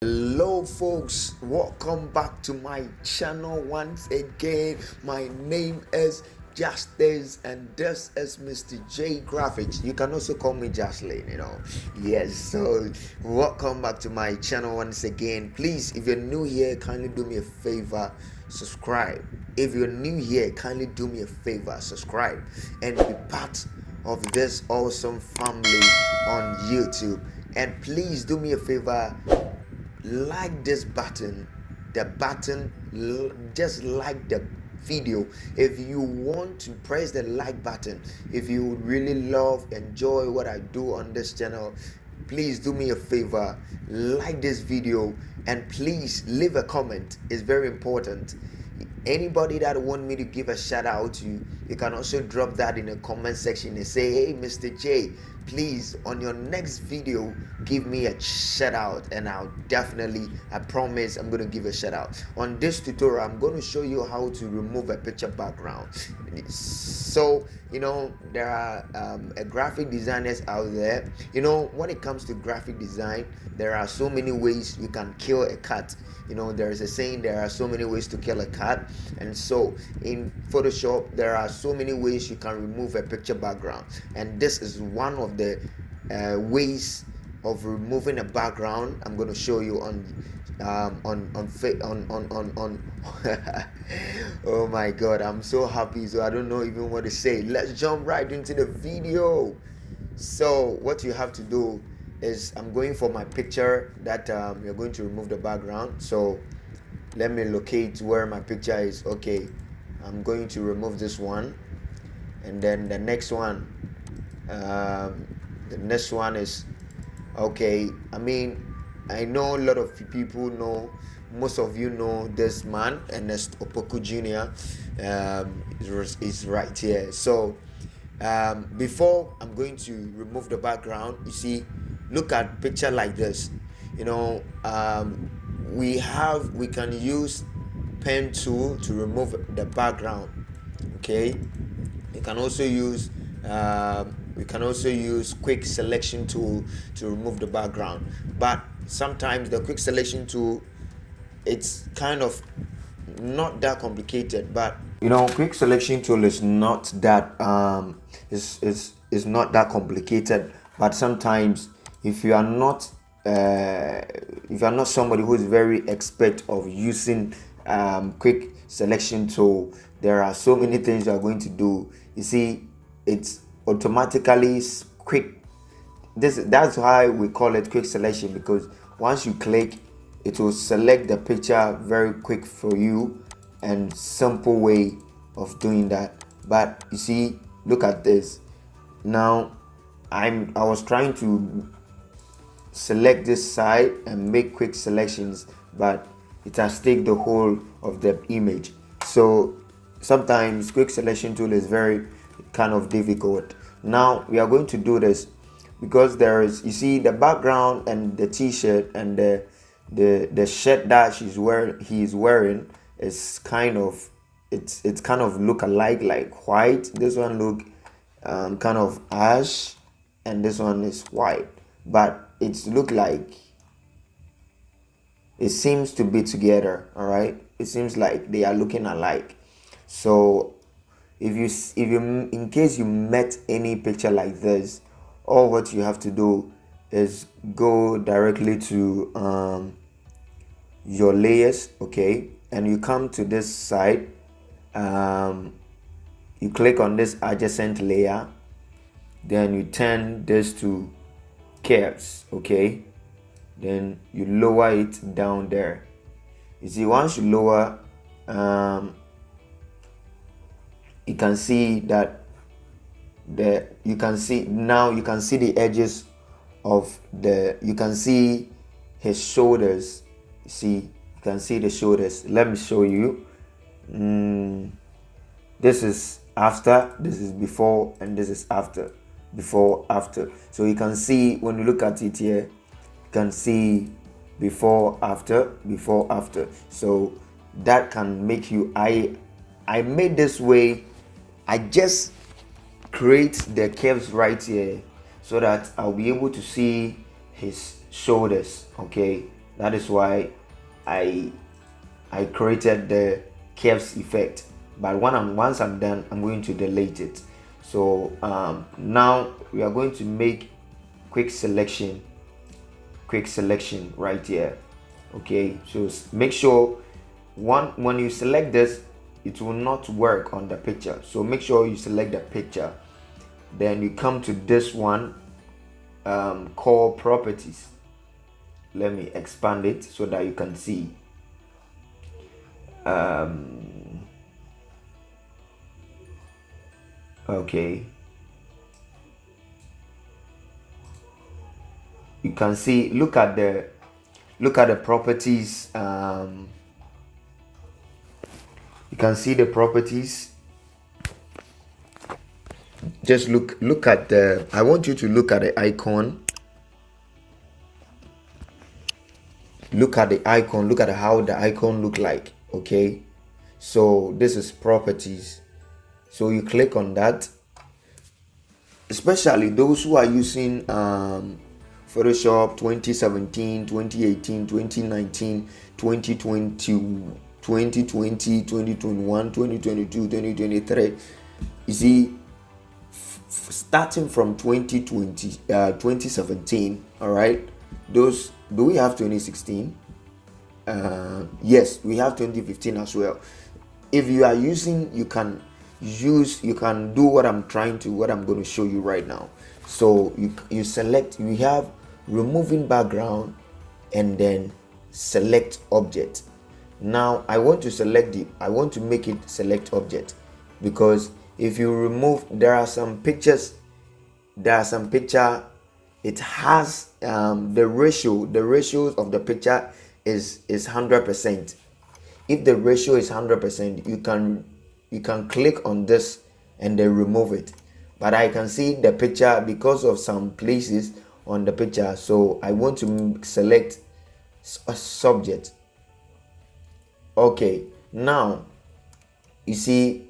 Hello folks, welcome back to my channel once again. My name is Justice and this is Mr. J Graphics. You can also call me Jocelyn. Yes, so welcome back to my channel once again. Please, if you're new here, kindly do me a favor, subscribe. If you're new here, kindly do me a favor, subscribe and be part of this awesome family on YouTube. And please do me a favor, like this button, just like the video. If you want to press the like button, if you really enjoy what I do on this channel, please do me a favor, like this video, and please leave a comment. It's very important. Anybody that want me to give a shout out to, you can also drop that in the comment section and say, hey Mr. J, please on your next video give me a shout out, and I promise I'm going to give a shout out. On this tutorial I'm going to show you how to remove a picture background. So there are graphic designers out there. When it comes to graphic design, there are so many ways you can kill a cat. There is a saying, there are so many ways to kill a cat. And so in Photoshop there are so many ways you can remove a picture background, and this is one of the ways of removing a background. I'm going to show you on oh my god, I'm so happy, so I don't know even what to say. Let's jump right into the video. So what you have to do is, I'm going for my picture that you're going to remove the background. So let me locate where my picture is. Okay, I'm going to remove this one, and then the next one is okay. I know a lot of people know, most of you know this man, Ernest Opoku Jr. Is right here. So before I'm going to remove the background, you see, look at picture like this. We can use pen tool to remove the background. Okay, you can also use quick selection tool to remove the background, but sometimes the quick selection tool, it's kind of not that complicated. But quick selection tool is not that is not that complicated. But sometimes if you are not somebody who is very expert of using quick selection tool, there are so many things you are going to do. You see, it's automatically quick. That's why we call it quick selection, because once you click, it will select the picture very quick for you, and simple way of doing that. But you see, look at this. Now I was trying to select this side and make quick selections, but it has taken the whole of the image. So sometimes quick selection tool is very kind of difficult. Now we are going to do this because there is, you see, the background and the t-shirt and the shirt that he is wearing is kind of, it's kind of look alike, like white. This one look kind of ash, and this one is white, but it's look like, it seems to be together. All right, it seems like they are looking alike. So if you in case you met any picture like this, all what you have to do is go directly to your layers. Okay, and you come to this side, you click on this adjacent layer, then you turn this to curves. Okay, then you lower it down there. You see, once you lower, you can see that you can see the edges of you can see his shoulders. See, you can see the shoulders. Let me show you. This is after, this is before, and this is after. Before, after. So you can see, when you look at it here, you can see before, after, before, after. So that can make you, I made this way. I just create the curves right here so that I'll be able to see his shoulders. Okay, That is why I created the curves effect. But once I'm done, I'm going to delete it. So now we are going to make quick selection right here. Okay, so make sure when you select this, it will not work on the picture. So make sure you select the picture, then you come to this one called properties. Let me expand it so that you can see. Okay, you can see, look at the properties. You can see the properties. Just look at the, I want you to look at the icon. Look at the icon, look at how the icon look like. Okay, so this is properties. So you click on that, especially those who are using Photoshop 2017, 2018, 2019, 2020, 2020, 2021, 2022, 2023. You see, starting from 2020, 2017, all right, those, do we have 2016? Yes, we have 2015 as well. If you are using, you can do what I'm going to show you right now. So you select, you have removing background and then select object. Now I want to make it select object, because if you remove, there are some picture, it has the ratios of the picture is 100%. If the ratio is 100%, you can click on this and then remove it. But I can see the picture because of some places on the picture, so I want to select a subject. Okay, now you see,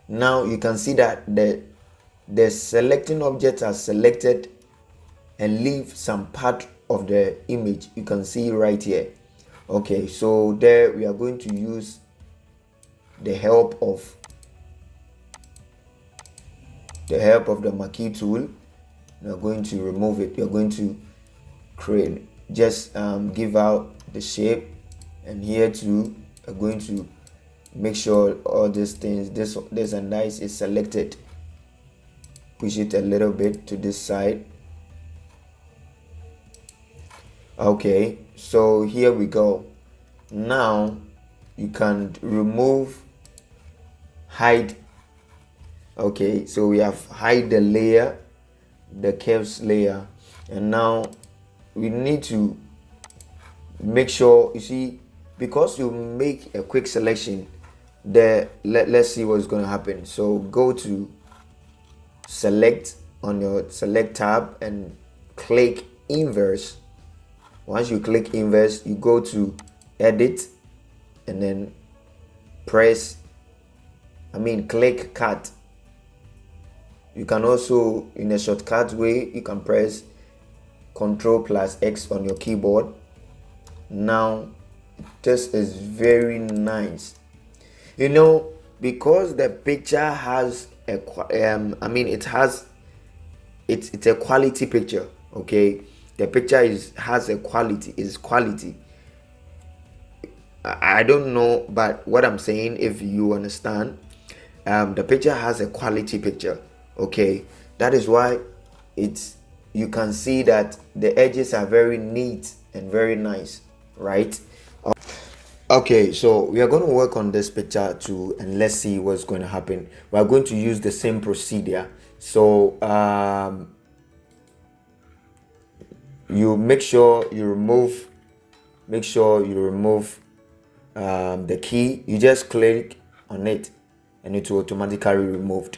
now you can see that the selecting objects are selected and leave some part of the image. You can see right here. Okay, so there we are going to use the help of the marquee tool. We are going to remove it. You're going to create, just give out the shape, and here too we're going to make sure all these things, this and that is selected. Push it a little bit to this side. Okay, so here we go. Now you can remove, hide. Okay, so we have hide the layer, the curves layer, and now we need to make sure, you see, because you make a quick selection, let's see what's going to happen. So go to select on your select tab and click inverse. Once you click inverse, you go to edit and then click cut. You can also, in a shortcut way, you can press Ctrl+X on your keyboard. Now this is very nice, you know, because the picture has it's a quality picture. Okay, the picture has a quality, is quality. I don't know, but what I'm saying, if you understand, the picture has a quality picture. Okay, that is why you can see that the edges are very neat and very nice, right? Okay, so we are going to work on this picture too, and let's see what's going to happen. We are going to use the same procedure. So you make sure you remove the key. You just click on it and it will automatically removed.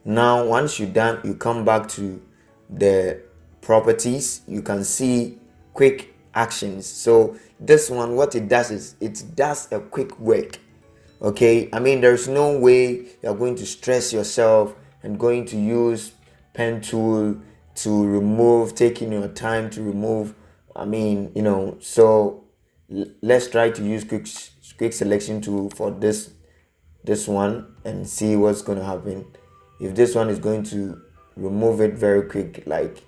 Now once you're done, you come back to the properties. You can see quick actions. So this one, what it does is it does a quick work. Okay, I mean, there's no way you're going to stress yourself and going to use pen tool to remove, taking your time to remove I mean, so let's try to use quick selection tool for this one and see what's going to happen. If this one is going to remove it very quick, like,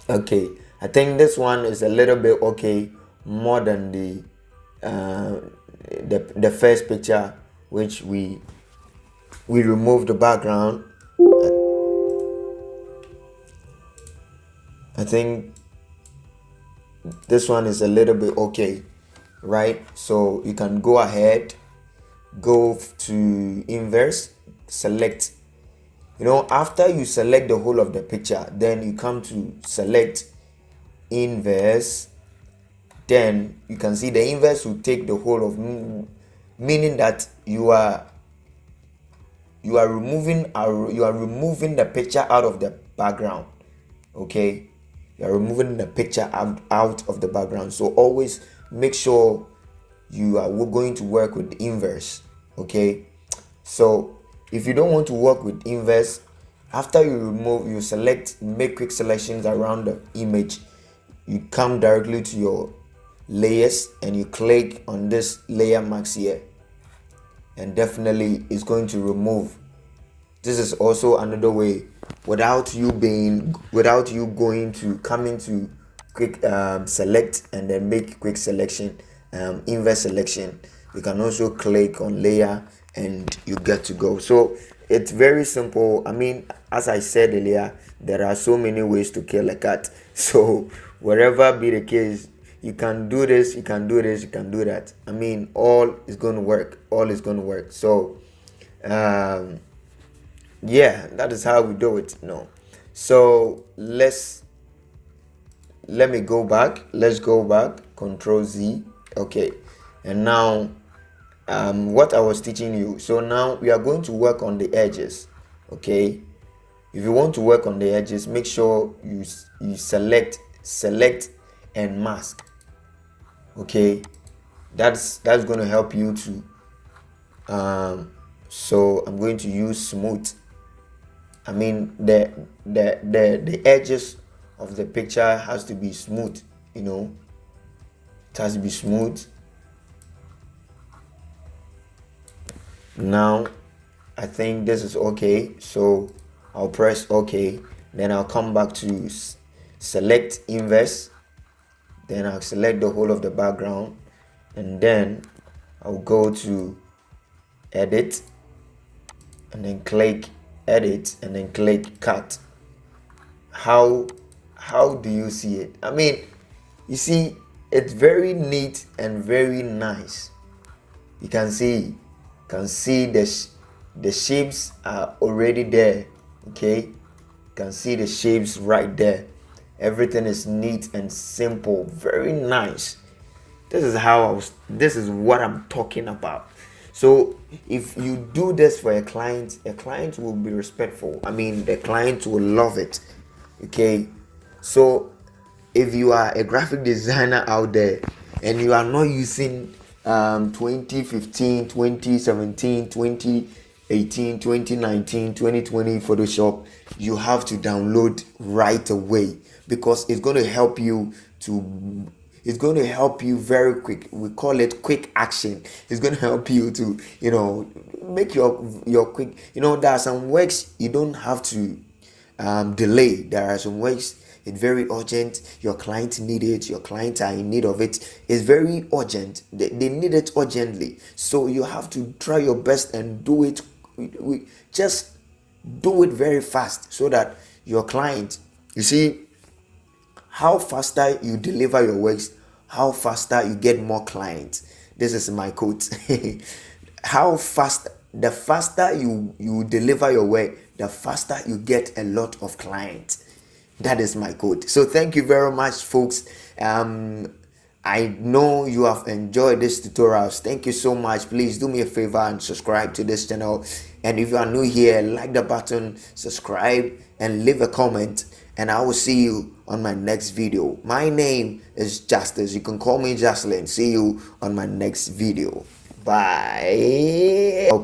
okay, I think this one is a little bit okay, more than the first picture, which we removed the background. I think this one is a little bit okay, right? So you can go ahead, go to inverse, select. After you select the whole of the picture, then you come to select inverse. Then you can see the inverse will take the whole of, meaning that you are removing the picture out of the background. Okay, you are removing the picture out of the background. So always make sure we're going to work with the inverse. Okay, so if you don't want to work with inverse, after you select, make quick selections around the image, you come directly to your layers and you click on this layer mask here, and definitely it's going to remove. This is also another way, without you going to come into quick select and then make quick selection, inverse selection. You can also click on layer and you get to go. So it's very simple. I mean, as I said earlier, there are so many ways to kill a cat. So wherever be the case, you can do this, you can do this, you can do that. I mean, all is going to work. So yeah, that is how we do it. So let me go back. Let's go back. Control Z. Okay, and now what I was teaching you. So now we are going to work on the edges. Okay, if you want to work on the edges, make sure you select and mask. Okay, that's going to help you to so I'm going to use smooth. I mean, the edges of the picture has to be smooth. It has to be smooth. Now I think this is okay, so I'll press OK. Then I'll come back to select inverse. Then I'll select the whole of the background, and then I'll go to edit and then click edit and then click cut. How do you see it? I mean, you see, it's very neat and very nice. You can see the shapes are already there. Okay, you can see the shapes right there. Everything is neat and simple, very nice. This is what I'm talking about. So if you do this for a client will be respectful. I mean, the client will love it. Okay, so if you are a graphic designer out there and you are not using 2015, 2017, 2018, 2019, 2020 Photoshop, you have to download right away, because it's going to help you very quick. We call it quick action. It's going to help you to make your quick. There are some works you don't have to delay. There are some works it's very urgent. Your clients need it. Your clients are in need of it. It's very urgent. They need it urgently. So you have to try your best and do it. Just do it very fast, so that your client, you see, how faster you deliver your works, how faster you get more clients. This is my quote. The faster you deliver your work, the faster you get a lot of clients. That is my quote. So thank you very much, folks. I know you have enjoyed this tutorials. Thank you so much. Please do me a favor and subscribe to this channel. And if you are new here, like the button, subscribe, and leave a comment. And I will see you on my next video. My name is Justice. You can call me Jocelyn. See you on my next video. Bye. Okay.